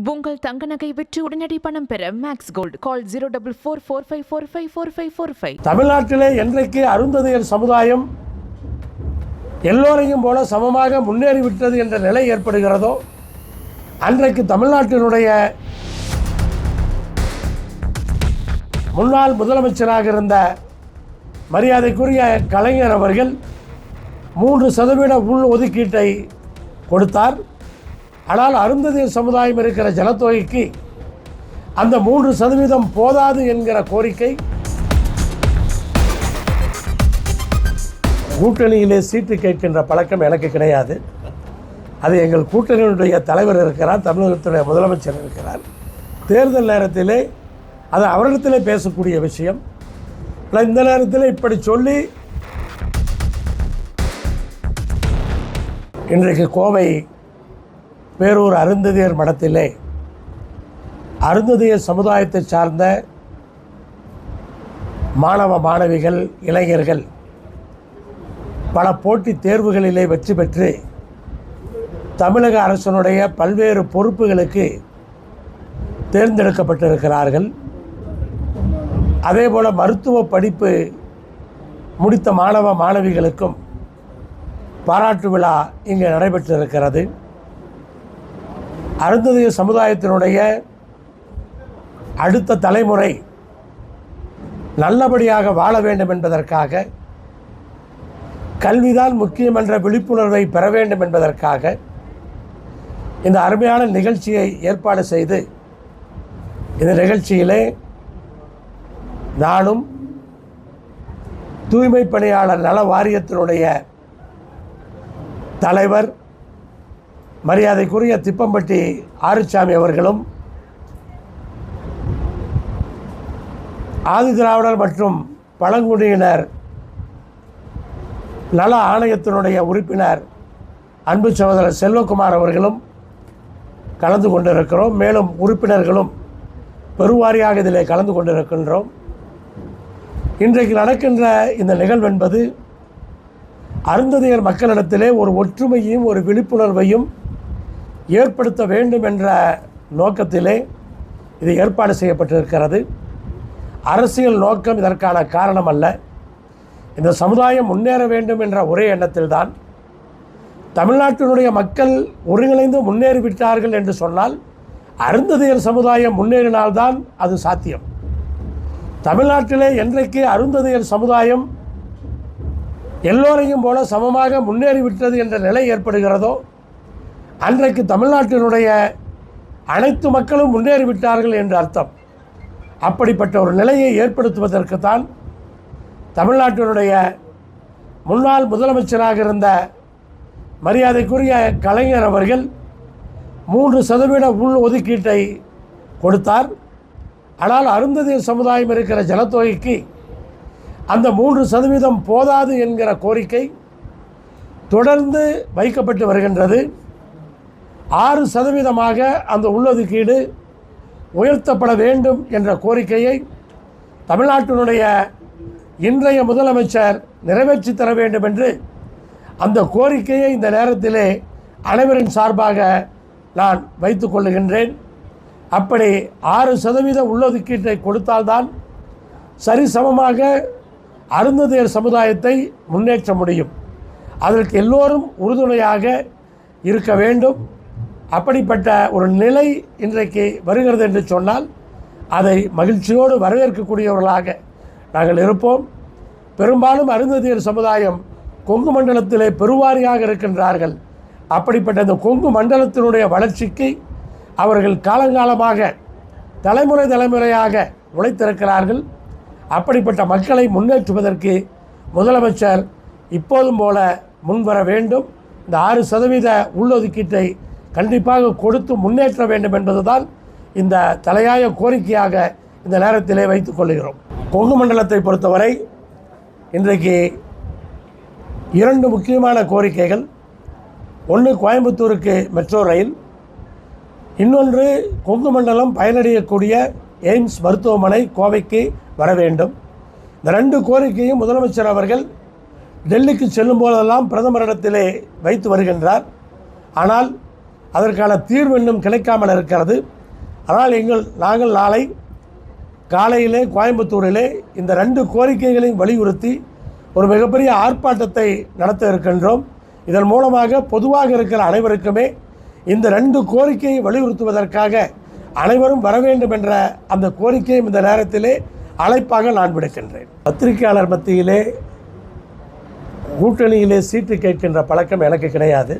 உங்கள் தங்க நகை விற்று உடனடி பணம் பெற மேக்ஸ் கோல்ட் கால் 04445454545. தமிழ்நாட்டிலே என்றைக்கு அருந்ததியர் சமுதாயம் எல்லோரையும் போல சமமாக முன்னேறிவிட்டது என்ற நிலை ஏற்படுகிறதோ அன்றைக்கு தமிழ்நாட்டினுடைய முன்னாள் முதலமைச்சராக இருந்த மரியாதைக்குரிய கலைஞர் அவர்கள் 3% உள் ஒதுக்கீட்டை கொடுத்தார். ஆனால் அருந்ததியர் சமுதாயம் இருக்கிற ஜனத்தொகைக்கு அந்த 3% போதாது என்கிற கோரிக்கை. கூட்டணியிலே சீட்டு கேட்கின்ற பழக்கம் எனக்கு கிடையாது. அது எங்கள் கூட்டணியினுடைய தலைவர் இருக்கிறார், தமிழகத்துடைய முதலமைச்சர் இருக்கிறார். தேர்தல் நேரத்திலே அது அவரிடத்திலே பேசக்கூடிய விஷயம். இந்த நேரத்தில் இப்படி சொல்லி இன்றைக்கு கோவை பேரூர் அருந்ததியர் மடத்திலே அருந்ததியர் சமுதாயத்தை சார்ந்த மாணவ மாணவிகள் இளைஞர்கள் பல போட்டித் தேர்வுகளிலே வெற்றி பெற்று தமிழக அரசினுடைய பல்வேறு பொறுப்புகளுக்கு தேர்ந்தெடுக்கப்பட்டிருக்கிறார்கள். அதேபோல் மருத்துவ படிப்பு முடித்த மாணவ மாணவிகளுக்கும் பாராட்டு விழா இங்கே நடைபெற்றிருக்கிறது. அருந்ததியர் சமுதாயத்தினுடைய அடுத்த தலைமுறை நல்லபடியாக வாழ வேண்டும் என்பதற்காக, கல்விதான் முக்கியம் என்ற விழிப்புணர்வை பெற வேண்டும் என்பதற்காக இந்த அருமையான நிகழ்ச்சியை ஏற்பாடு செய்து இந்த நிகழ்ச்சியிலே நானும் தூய்மை பணியாளர் நல வாரியத்தினுடைய தலைவர் மரியாதைக்குரிய திப்பம்பட்டி ஆறுசாமி அவர்களும், ஆதிதிராவிடர் மற்றும் பழங்குடியினர் நல ஆணையத்தினுடைய உறுப்பினர் அன்பு சகோதரர் செல்வகுமார் அவர்களும் கலந்து கொண்டிருக்கிறோம். மேலும் உறுப்பினர்களும் பெருவாரியாக இதிலே கலந்து கொண்டிருக்கின்றோம். இன்றைக்கு நடக்கின்ற இந்த நிகழ்வு என்பது அருந்ததியர் மக்களிடத்திலே ஒரு ஒற்றுமையும் ஒரு விழிப்புணர்வையும் ஏற்படுத்த வேண்டும் என்ற நோக்கத்திலே இது ஏற்பாடு செய்யப்பட்டிருக்கிறது. அரசியல் நோக்கம் இதற்கான காரணம் அல்ல. இந்த சமுதாயம் முன்னேற வேண்டும் என்ற ஒரே எண்ணத்தில்தான் தமிழ்நாட்டினுடைய மக்கள் ஒருங்கிணைந்து முன்னேறிவிட்டார்கள் என்று சொன்னால் அருந்ததியர் சமுதாயம் முன்னேறினால்தான் அது சாத்தியம். தமிழ்நாட்டிலே என்றைக்கு அருந்ததியர் சமுதாயம் எல்லோரையும் போல சமமாக முன்னேறிவிட்டது என்ற நிலை ஏற்படுகிறதோ அன்றைக்கு தமிழ்நாட்டினுடைய அனைத்து மக்களும் முன்னேறிவிட்டார்கள் என்று அர்த்தம். அப்படிப்பட்ட ஒரு நிலையை ஏற்படுத்துவதற்குத்தான் தமிழ்நாட்டினுடைய முன்னாள் முதலமைச்சராக இருந்த மரியாதைக்குரிய கலைஞர் அவர்கள் 3% உள் ஒதுக்கீட்டை கொடுத்தார். ஆனால் அருந்ததியர் சமுதாயம் இருக்கிற ஜனத்தொகைக்கு அந்த 3% போதாது என்கிற கோரிக்கை தொடர்ந்து வைக்கப்பட்டு வருகின்றது. 6% அந்த உள்ளொதுக்கீடு உயர்த்தப்பட வேண்டும் என்ற கோரிக்கையை தமிழ்நாட்டினுடைய இன்றைய முதலமைச்சர் நிறைவேற்றி தர வேண்டும் என்று அந்த கோரிக்கையை இந்த நேரத்திலே அனைவரின் சார்பாக நான் வைத்து கொள்ளுகின்றேன். அப்படி 6% உள்ளொதுக்கீட்டை கொடுத்தால்தான் சரிசமமாக அருந்ததியர் சமுதாயத்தை முன்னேற்ற முடியும். அதற்கு எல்லோரும் உறுதுணையாக இருக்க வேண்டும். அப்படிப்பட்ட ஒரு நிலை இன்றைக்கு வருகிறது என்று சொன்னால் அதை மகிழ்ச்சியோடு வரவேற்கக்கூடியவர்களாக நாங்கள் இருப்போம். பெரும்பாலும் அருந்ததியர் சமுதாயம் கொங்கு மண்டலத்திலே பெருவாரியாக இருக்கின்றார்கள். அப்படிப்பட்ட இந்த கொங்கு மண்டலத்தினுடைய வளர்ச்சிக்கு அவர்கள் காலங்காலமாக தலைமுறையாக உழைத்திருக்கிறார்கள். அப்படிப்பட்ட மக்களை முன்னேற்றுவதற்கு முதலமைச்சர் இப்போதும் போல முன்வர வேண்டும். இந்த 6% உள்ளொதுக்கீட்டை கண்டிப்பாக கொடுத்து முன்னேற்ற வேண்டும் என்பதுதான் இந்த தலையாய கோரிக்கையாக இந்த நேரத்திலே வைத்துக் கொள்கிறோம். கொங்கு மண்டலத்தை பொறுத்தவரை இன்றைக்கு 2 முக்கியமான கோரிக்கைகள். ஒன்று, கோயம்புத்தூருக்கு மெட்ரோ ரயில். இன்னொன்று, கொங்கு மண்டலம் பயனடையக்கூடிய எய்ம்ஸ் மருத்துவமனை கோவைக்கு வர வேண்டும். இந்த 2 கோரிக்கையும் முதலமைச்சர் அவர்கள் டெல்லிக்கு செல்லும் போதெல்லாம் பிரதமரிடத்திலே வைத்து வருகின்றார். ஆனால் அதற்கான தீர்வு இன்னும் கிடைக்காமல் இருக்கிறது. ஆனால் நாங்கள் நாளை காலையிலே கோயம்புத்தூரிலே இந்த 2 கோரிக்கைகளையும் வலியுறுத்தி ஒரு மிகப்பெரிய ஆர்ப்பாட்டத்தை நடத்த இருக்கின்றோம். இதன் மூலமாக பொதுவாக இருக்கிற அனைவருக்குமே இந்த 2 கோரிக்கையை வலியுறுத்துவதற்காக அனைவரும் வர வேண்டும் என்ற அந்த கோரிக்கையும் இந்த நேரத்திலே அழைப்பாக நான் விடுக்கின்றேன். பத்திரிகையாளர் மத்தியிலே கூட்டணியிலே சீட்டு கேட்கின்ற பழக்கம் எனக்கு கிடையாது.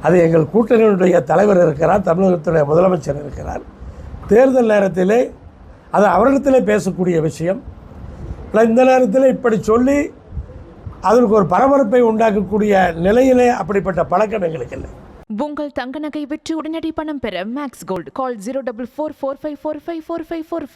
அது எங்கள் கூட்டணியினுடைய தலைவர் இருக்கிறார், தமிழகத்துடைய முதலமைச்சர் இருக்கிறார். தேர்தல் நேரத்திலே அது அவரிடத்திலே பேசக்கூடிய விஷயம். இந்த நேரத்தில் இப்படி சொல்லி அதற்கு ஒரு பரபரப்பை உண்டாக்கக்கூடிய நிலையிலே அப்படிப்பட்ட பழக்கம் எங்களுக்கு இல்லை. உங்கள் தங்க நகை விற்று உடனடி பணம் பெற மேக்ஸ் கோல்டு கால் 04445454545.